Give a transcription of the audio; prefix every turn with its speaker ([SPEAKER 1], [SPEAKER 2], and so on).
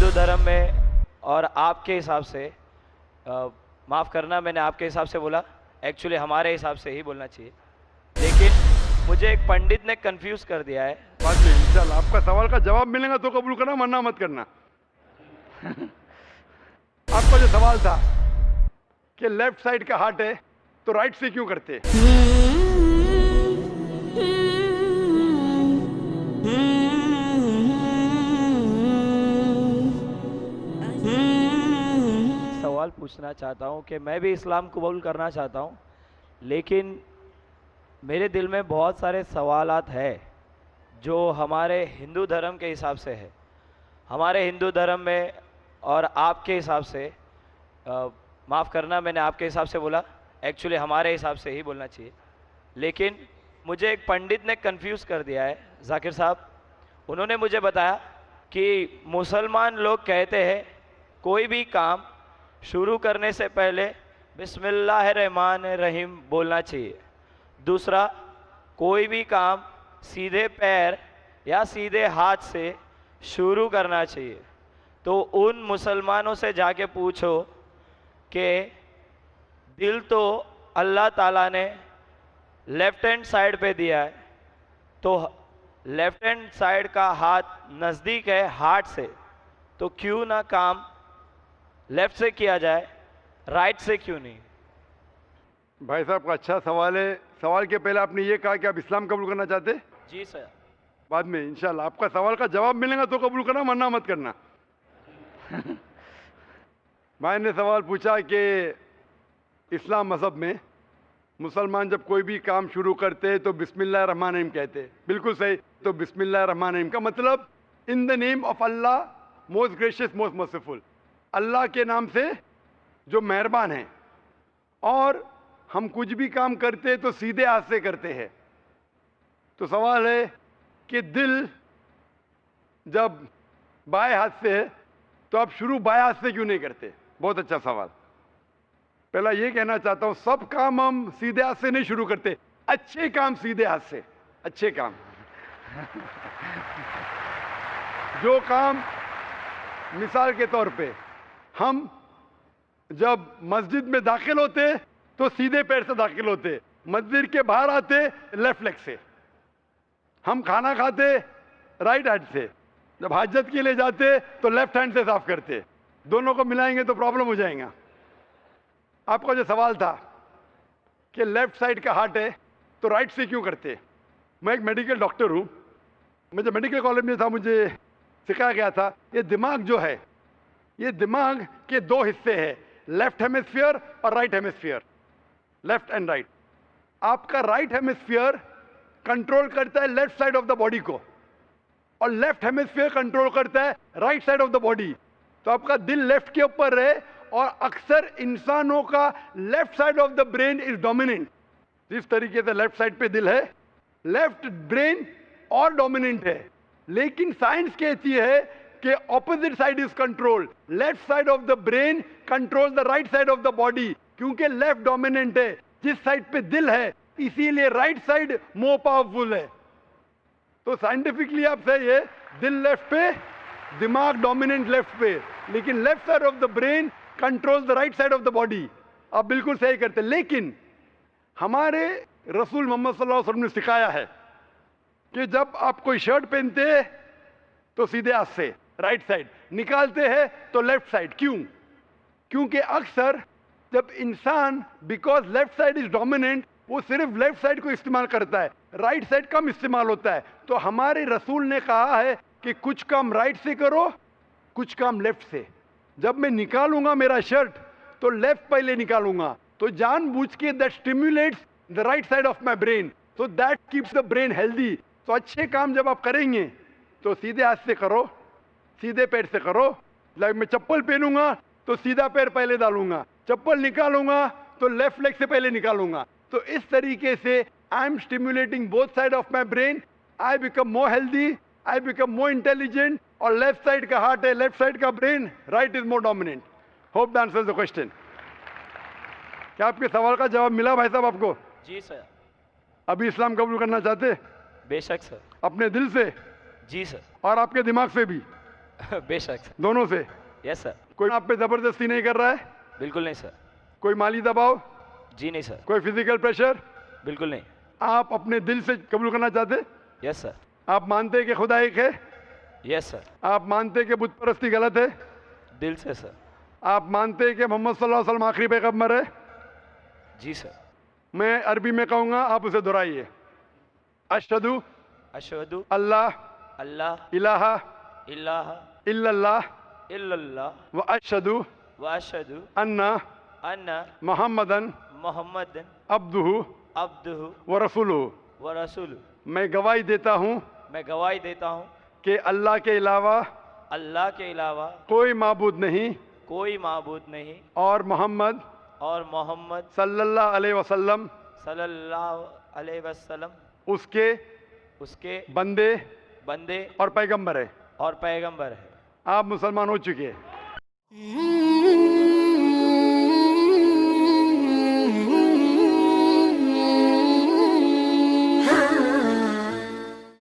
[SPEAKER 1] हिंदू धर्म में और आपके हिसाब से माफ़ करना, मैंने आपके हिसाब से बोला, एक्चुअली हमारे हिसाब से ही बोलना चाहिए, लेकिन मुझे एक पंडित ने कंफ्यूज कर दिया है।
[SPEAKER 2] बाद में इंशाल्लाह आपका सवाल का जवाब मिलेगा तो कबूल करना, वरना मत करना। आपका जो सवाल था कि लेफ्ट साइड का हार्ट है तो राइट से क्यों करते हैं?
[SPEAKER 1] सवाल पूछना चाहता हूँ कि मैं भी इस्लाम कबूल करना चाहता हूँ, लेकिन मेरे दिल में बहुत सारे सवालात है जो हमारे हिंदू धर्म के हिसाब से है। हमारे हिंदू धर्म में और आपके हिसाब से माफ़ करना, मैंने आपके हिसाब से बोला, एक्चुअली हमारे हिसाब से ही बोलना चाहिए, लेकिन मुझे एक पंडित ने कंफ्यूज कर दिया है, जाकिर साहब। उन्होंने मुझे बताया कि मुसलमान लोग कहते हैं कोई भी काम शुरू करने से पहले बिस्मिल्लाहिर्रहमानिर्रहीम बोलना चाहिए। दूसरा, कोई भी काम सीधे पैर या सीधे हाथ से शुरू करना चाहिए। तो उन मुसलमानों से जाके पूछो कि दिल तो अल्लाह ताला ने लेफ्ट हैंड साइड पे दिया है, तो लेफ्ट हैंड साइड का हाथ नज़दीक है हार्ट से, तो क्यों ना काम लेफ्ट से किया जाए, राइट से क्यों नहीं?
[SPEAKER 2] भाई साहब का अच्छा सवाल है। सवाल के पहले आपने ये कहा कि आप इस्लाम कबूल करना चाहते हैं।
[SPEAKER 1] जी सर।
[SPEAKER 2] बाद में इंशाल्लाह आपका सवाल का जवाब मिलेगा तो कबूल करना, वरना मत करना। भाई ने सवाल पूछा कि इस्लाम मज़हब में मुसलमान जब कोई भी काम शुरू करते हैं तो बिस्मिल्लाहिर्रहमानिर्रहीम कहते हैं। बिल्कुल सही। तो बिस्मिल्लाहिर्रहमानिर्रहीम का मतलब in the name of Allah most gracious most merciful, अल्लाह के नाम से जो मेहरबान है। और हम कुछ भी काम करते हैं तो सीधे हाथ से करते हैं। तो सवाल है कि दिल जब बाएं हाथ से है तो आप शुरू बाएं हाथ से क्यों नहीं करते? बहुत अच्छा सवाल। पहला ये कहना चाहता हूं, सब काम हम सीधे हाथ से नहीं शुरू करते, अच्छे काम सीधे हाथ से। अच्छे काम जो काम, मिसाल के तौर पे हम जब मस्जिद में दाखिल होते तो सीधे पैर से दाखिल होते, मस्जिद के बाहर आते लेफ्ट लेग से। हम खाना खाते राइट हैंड से, जब हाजत के लिए जाते तो लेफ्ट हैंड से साफ करते। दोनों को मिलाएंगे तो प्रॉब्लम हो जाएगा। आपका जो सवाल था कि लेफ्ट साइड का हार्ट है तो राइट से क्यों करते, मैं एक मेडिकल डॉक्टर हूं। मुझे मेडिकल कॉलेज में था, मुझे सिखाया गया था ये दिमाग जो है, ये दिमाग के दो हिस्से हैं, लेफ्ट हेमिस्फीयर और right hemisphere, left and right. आपका राइट हेमिस्फीयर कंट्रोल करता है left side of the body को, और लेफ्ट हेमिस्फीयर कंट्रोल करता है right side of the body. तो आपका दिल लेफ्ट के ऊपर है, और अक्सर इंसानों का left side of the brain is dominant. जिस तरीके से लेफ्ट साइड पे दिल है, लेफ्ट ब्रेन और डोमिनेंट है। लेकिन साइंस कहती है कि opposite side is control, left side of the brain control the right side of the body, क्योंकि लेफ्ट डोमिनेंट है जिस साइड पे दिल है, इसीलिए राइट साइड मोर पावरफुल है। तो साइंटिफिकली आप सही है, दिल लेफ्ट पे, दिमाग डोमिनेंट लेफ्ट पे, लेकिन left side of the brain control the right side of the body. आप बिल्कुल सही करते, लेकिन हमारे रसूल मोहम्मद सल्लल्लाहु अलैहि वसल्लम ने सिखाया है कि जब आप कोई शर्ट पहनते हैं तो सीधे हाथ से राइट साइड, निकालते हैं तो लेफ्ट साइड। क्यों? क्योंकि अक्सर जब इंसान, because left side is dominant, वो सिर्फ लेफ्ट साइड को इस्तेमाल करता है, राइट साइड कम इस्तेमाल होता है। तो हमारे रसूल ने कहा है कि कुछ काम राइट से करो, कुछ काम लेफ्ट से। जब मैं निकालूंगा मेरा शर्ट तो लेफ्ट पहले निकालूंगा, तो जानबूझ के that stimulates the right side of my brain, so that keeps the brain healthy. तो अच्छे काम जब आप करेंगे तो सीधे हाथ से करो, सीधे पैर से करो। लाइक मैं चप्पल पहनूंगा तो सीधा पैर पहले डालूंगा, चप्पल निकालूंगा तो लेफ्ट लेग से पहले निकालूंगा। तो इस तरीके से I am stimulating both side of my brain, I become more healthy, I become more intelligent. और लेफ्ट साइड का हार्ट है, लेफ्ट साइड का brain, right is more dominant. Hope the answers the question. क्या आपके सवाल का जवाब मिला भाई साहब आपको?
[SPEAKER 1] जी सर।
[SPEAKER 2] अभी इस्लाम कबूल करना चाहते?
[SPEAKER 1] बेशक सर।
[SPEAKER 2] अपने दिल से?
[SPEAKER 1] जी सर।
[SPEAKER 2] और आपके दिमाग से भी?
[SPEAKER 1] बेशक सर।
[SPEAKER 2] दोनों से?
[SPEAKER 1] Yes sir.
[SPEAKER 2] कोई आप पे जबरदस्ती नहीं कर रहा है?
[SPEAKER 1] बिल्कुल नहीं सर।
[SPEAKER 2] कोई माली दबाव?
[SPEAKER 1] जी नहीं सर।
[SPEAKER 2] कोई फिजिकल प्रेशर?
[SPEAKER 1] बिल्कुल नहीं।
[SPEAKER 2] आप अपने दिल से कबूल करना चाहते?
[SPEAKER 1] Yes sir.
[SPEAKER 2] आप मानते हैं कि खुदा एक है?
[SPEAKER 1] Yes sir.
[SPEAKER 2] आप मानते हैं कि बुत परस्ती गलत है?
[SPEAKER 1] दिल से सर।
[SPEAKER 2] आप मानते हैं कि मोहम्मद सल्लल्लाहु अलैहि वसल्लम आखिरी पैगंबर है?
[SPEAKER 1] जी सर।
[SPEAKER 2] मैं अरबी में कहूंगा, आप उसे दोहराइए। अशहदु
[SPEAKER 1] अशहदु
[SPEAKER 2] अल्लाह
[SPEAKER 1] अल्लाह
[SPEAKER 2] इलाहा
[SPEAKER 1] इल्लाह
[SPEAKER 2] इल्लल्लाह
[SPEAKER 1] इल्लल्लाह
[SPEAKER 2] व अशहदु
[SPEAKER 1] व अशहदु
[SPEAKER 2] अन्ना
[SPEAKER 1] अन्ना
[SPEAKER 2] मुहम्मदन
[SPEAKER 1] मोहम्मदन
[SPEAKER 2] अब्दुहु
[SPEAKER 1] अब्दुहु
[SPEAKER 2] व रसूलुहु।
[SPEAKER 1] व रसूलु।
[SPEAKER 2] मैं गवाही देता हूँ
[SPEAKER 1] मैं गवाही देता हूँ
[SPEAKER 2] कि अल्लाह के अलावा
[SPEAKER 1] अल्लाह के अलावा
[SPEAKER 2] कोई माबूद नहीं
[SPEAKER 1] कोई माबूद नहीं
[SPEAKER 2] और मोहम्मद
[SPEAKER 1] और मोहम्मद
[SPEAKER 2] सल्लल्लाहु अलैहि वसल्लम
[SPEAKER 1] सल्लल्लाहु अलैहि वसल्लम
[SPEAKER 2] उसके
[SPEAKER 1] उसके
[SPEAKER 2] बंदे
[SPEAKER 1] बंदे
[SPEAKER 2] और पैगंबर है।
[SPEAKER 1] और पैगंबर है।
[SPEAKER 2] आप मुसलमान हो चुके हैं।